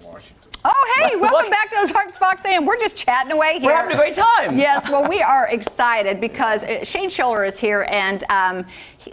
Washington. Oh, hey, welcome back to Ozarks Fox AM. We're just chatting away here. We're having a great time. Yes, well, we are excited because Shane Scholler is here, and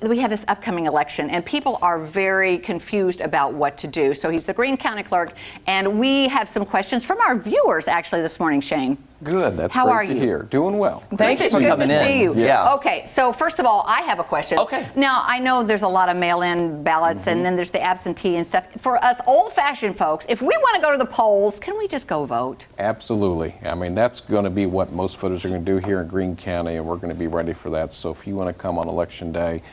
we have this upcoming election, and people are very confused about what to do. So he's the Greene County Clerk, and we have some questions from our viewers, actually, this morning, Shane. Good. That's How great are to you? hear. Doing well. Thanks for coming Good to see in. you. Yes. Okay, so first of all, I have a question. Okay. Now, I know there's a lot of mail-in ballots, and then there's the absentee and stuff. For us old-fashioned folks, if we want to go to the polls, can we just go vote? Absolutely. I mean, that's going to be what most voters are going to do here in Greene County, and we're going to be ready for that. So if you want to come on Election Day,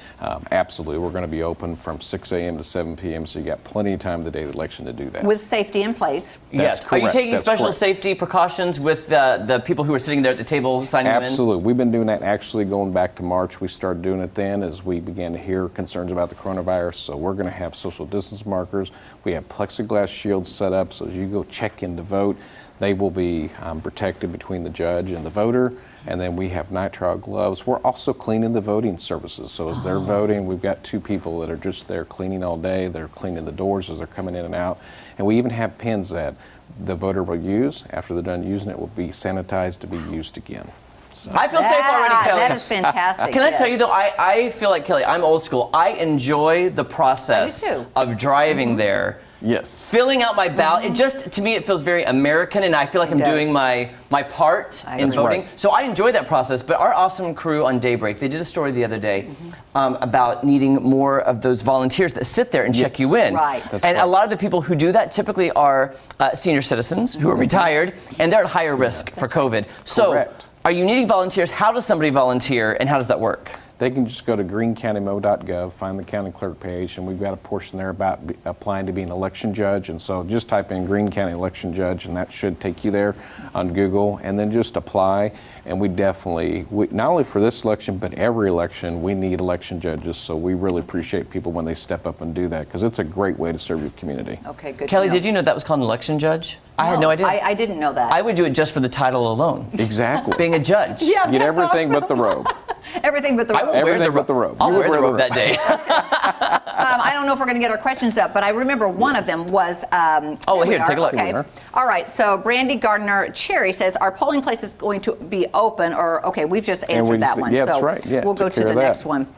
absolutely. We're going to be open from 6 a.m. to 7 p.m., so you got plenty of time the day of the election to do that. With safety in place. Yes. That's Are you correct. taking That's special correct. safety precautions with the people who are sitting there at the table signing you in? Absolutely. We've been doing that actually going back to March. We started doing it then as we began to hear concerns about the coronavirus. So we're going to have social distance markers. We have plexiglass shields set up so as you go check in to vote, they will be protected between the judge and the voter. And then we have nitrile gloves. We're also cleaning the voting services. So as they're voting, we've got 2 people that are just there cleaning all day. They're cleaning the doors as they're coming in and out. And we even have pens that the voter will use. After they're done using it, will be sanitized to be used again. So. I feel safe already, Kelly. That is fantastic. Can I tell you, though, I feel like, Kelly, I'm old school. I enjoy the process I do too. of driving there. Yes. Filling out my ballot, it just, to me, it feels very American, and I feel like I'm does. doing my part in agree. voting. Right. So I enjoy that process, but our awesome crew on Daybreak, they did a story the other day about needing more of those volunteers that sit there and check you in. Right. That's And right. a lot of the people who do that typically are senior citizens who are retired, and they're at higher risk for COVID. So Correct. are you needing volunteers? How does somebody volunteer, and how does that work? They can just go to greenecountymo.gov, find the county clerk page, and we've got a portion there about applying to be an election judge. And so just type in Greene County election judge, and that should take you there on Google. And then just apply. And we definitely, not only for this election, but every election, we need election judges. So we really appreciate people when they step up and do that, because it's a great way to serve your community. Okay, good. Kelly, to know. did you know that was called an election judge? I had no idea. I didn't know that. I would do it just for the title alone. Exactly. Being a judge. Yeah, Get that's everything awesome. but the robe. Everything but the I robe. won't wear Everything the but the robe. I'll You wear would the wear robe the that day. I don't know if we're going to get our questions up, but I remember one of them was. Oh, there we here, are. take a look. Okay. Here we are. All right. So Brandy Gardner Cherry says, "Our polling place is going to be open." Or okay, we've just And answered we that just- one. yeah, so that's right. Yeah, we'll go took to care the of that. next one.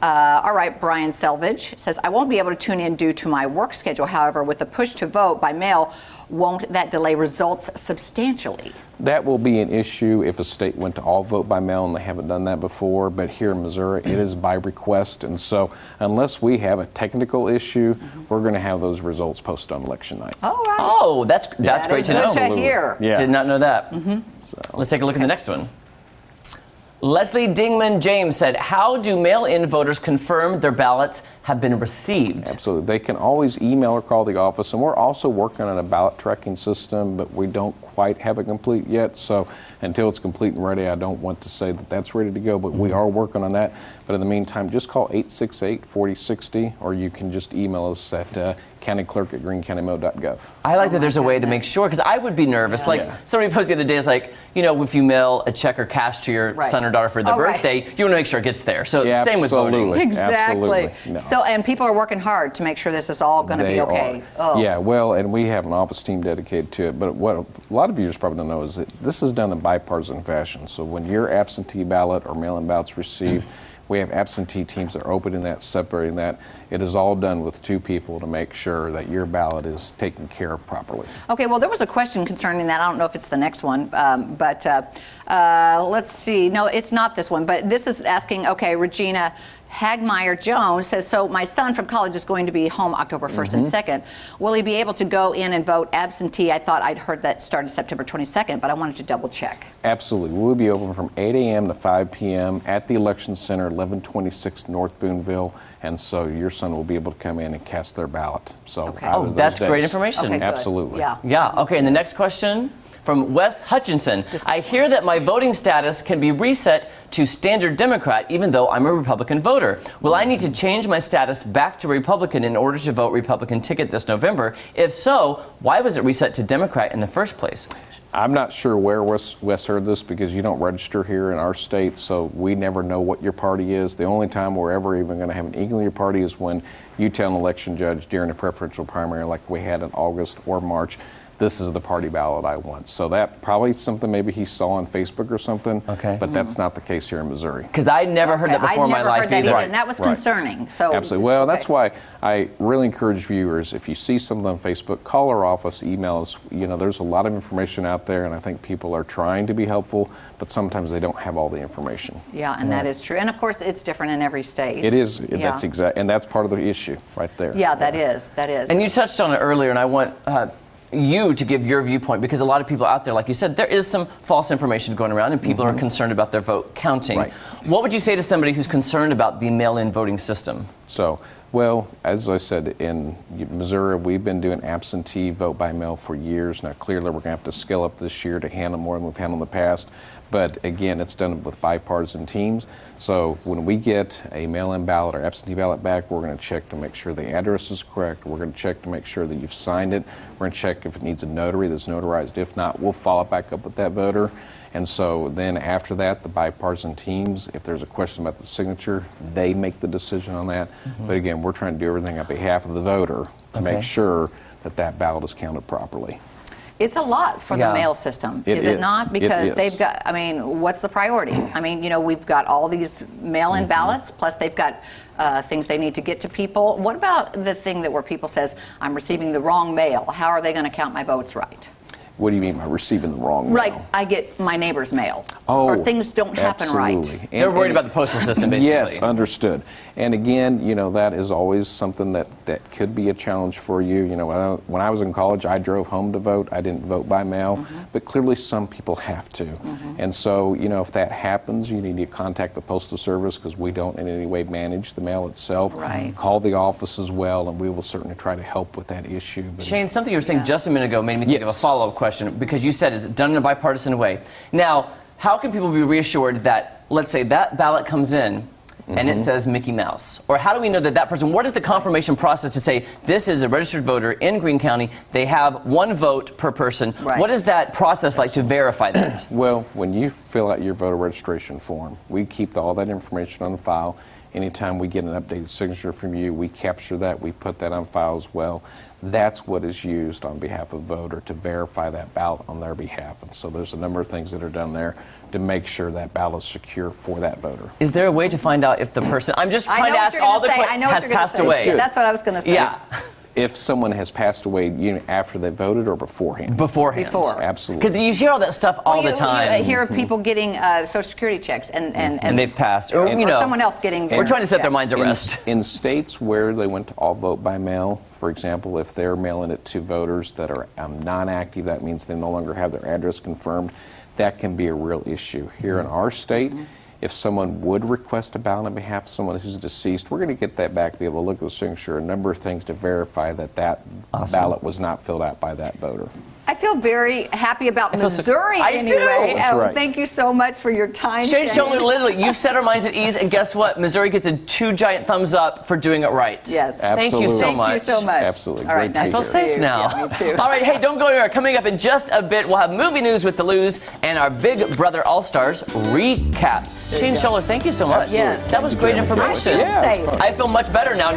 All right, Brian Selvage says, "I won't be able to tune in due to my work schedule. However, with the push to vote by mail, won't that delay results substantially?" That will be an issue if a state went to all vote by mail, and they haven't done that before. But here in Missouri, it is by request. And so unless we have a technical issue, we're going to have those results posted on election night. All right. Oh, that's That great is to know. good to hear. Yeah. Did not know that. So. Let's take a look at the next one. Leslie Dingman James said, "How do mail-in voters confirm their ballots have been received?" Absolutely. They can always email or call the office, and we're also working on a ballot tracking system, but we don't quite have it complete yet. So until it's complete and ready, I don't want to say that that's ready to go, but we are working on that. But in the meantime, just call 868-4060, or you can just email us at countyclerk@greenecountymo.gov. I like that there's a way to make sure, because I would be nervous. Like Yeah. somebody posted the other day, is like, you know, if you mail a check or cash to your Right. son or daughter for their Oh, right. birthday, you want to make sure it gets there. So Yeah, same with voting. absolutely. Exactly. Absolutely. No. So, and people are working hard to make sure this is all going to be They okay. are. Oh. Yeah, well, and we have an office team dedicated to it. But what a lot of viewers probably don't know is that this is done in bipartisan fashion. So when your absentee ballot or mail-in ballot's received, we have absentee teams that are opening that, separating that. It is all done with 2 people to make sure that your ballot is taken care of properly. Okay, well, there was a question concerning that. I don't know if it's the next one, but let's see. No, it's not this one, but this is asking, okay, Regina Hagmeyer Jones says, "So my son from college is going to be home October 1st and 2nd. Will he be able to go in and vote absentee?" I thought I'd heard that started September 22nd, but I wanted to double check. Absolutely. We'll be open from 8 a.m. to 5 p.m. at the Election Center, 1126 North Boonville. And so your son will be able to come in and cast their ballot. So Okay. out Oh, of those that's great days. information. Okay, good. Absolutely. Yeah. Yeah, okay, and the next question from Wes Hutchinson. "I hear that my voting status can be reset to standard Democrat even though I'm a Republican voter. Will I need to change my status back to Republican in order to vote Republican ticket this November? If so, why was it reset to Democrat in the first place?" I'm not sure where Wes heard this because you don't register here in our state, so we never know what your party is. The only time we're ever even going to have an inkling of your party is when you tell an election judge during a preferential primary like we had in August or March this is the party ballot I want. So that probably something maybe he saw on Facebook or something. Okay. But that's not the case here in Missouri. Because I never heard that before in my I never life heard that either. either, and that was Right. concerning. So Absolutely. Well, that's okay. why I really encourage viewers, if you see something on Facebook, call our office, email us. You know, there's a lot of information out there, and I think people are trying to be helpful, but sometimes they don't have all the information. Yeah, and that is true. And of course, it's different in every state. It is. Yeah. That's exact, and that's part of the issue right there. Yeah, that is. That is. And you touched on it earlier, and I want you to give your viewpoint, because a lot of people out there, like you said, there is some false information going around, and people are concerned about their vote counting. Right. What would you say to somebody who's concerned about the mail-in voting system? So, well, as I said, in Missouri, we've been doing absentee vote by mail for years. Now, clearly, we're going to have to scale up this year to handle more than we've handled in the past. But again, it's done with bipartisan teams. So when we get a mail-in ballot or absentee ballot back, we're going to check to make sure the address is correct. We're going to check to make sure that you've signed it. We're going to check if it needs a notary that's notarized. If not, we'll follow back up with that voter. And so then after that, the bipartisan teams, if there's a question about the signature, they make the decision on that. But again, we're trying to do everything on behalf of the voter to make sure that that ballot is counted properly. It's a lot for Yeah. the mail system, It is it is. not? It Because is. they've got, I mean, what's the priority? I mean, you know, we've got all these mail-in ballots, plus they've got things they need to get to people. What about the thing that where people says, I'm receiving the wrong mail? How are they going to count my votes right? What do you mean by receiving the wrong mail? Like, I get my neighbor's mail, Oh, or things don't happen right. absolutely. They're worried about the postal system, basically. Yes, understood. And again, you know, that is always something that could be a challenge for you. You know, when I was in college, I drove home to vote. I didn't vote by mail, but clearly some people have to. And so, you know, if that happens, you need to contact the Postal Service, because we don't in any way manage the mail itself. Right. Call the office as well, and we will certainly try to help with that issue. But Shane, something you were saying Yeah. just a minute ago made me think of a Yes. follow-up question, because you said it's done in a bipartisan way. Now, how can people be reassured that, let's say, that ballot comes in and it says Mickey Mouse? Or how do we know that that person, what is the confirmation process to say this is a registered voter in Greene County, they have one vote per person? Right. What is that process like to verify that? Well, when you fill out your voter registration form, we keep all that information on file. Anytime we get an updated signature from you, we capture that, we put that on file as well. That's what is used on behalf of a voter to verify that ballot on their behalf. And so there's a number of things that are done there to make sure that ballot is secure for that voter. Is there a way to find out if the person, I'm just trying to ask all the questions, has passed away? That's what I was going to say. Yeah, If someone has passed away, you know, after they voted or beforehand? beforehand. Before. Absolutely. Because you hear all that stuff all the time. You hear of people getting Social Security checks, and they've passed. Or, you or know, someone else getting. we're trying to set their check. minds at rest. In states where they went to all vote by mail, for example, if they're mailing it to voters that are non-active, that means they no longer have their address confirmed, that can be a real issue. Here in our state, if someone would request a ballot on behalf of someone who's deceased, we're going to get that back, be able to look at the signature, a number of things to verify that that ballot was not filled out by that voter. I feel very happy about feel so- Missouri I do. anyway. That's right. Thank you so much for your time. Shane James. Scholler, literally, you've set our minds at ease, and guess what? Missouri gets a 2 giant thumbs up for doing it right. Yes. Thank you so Absolutely. much. Thank you so much. Absolutely. All right, Great to nice be I feel to here. see safe you. now. Yeah, me too. All right, hey, don't go anywhere. Coming up in just a bit, we'll have movie news with the Lose and our Big Brother All-Stars recap. Shane Scholler, thank you so much. Yes. That was great information. Yeah, it was fun. I feel much better now.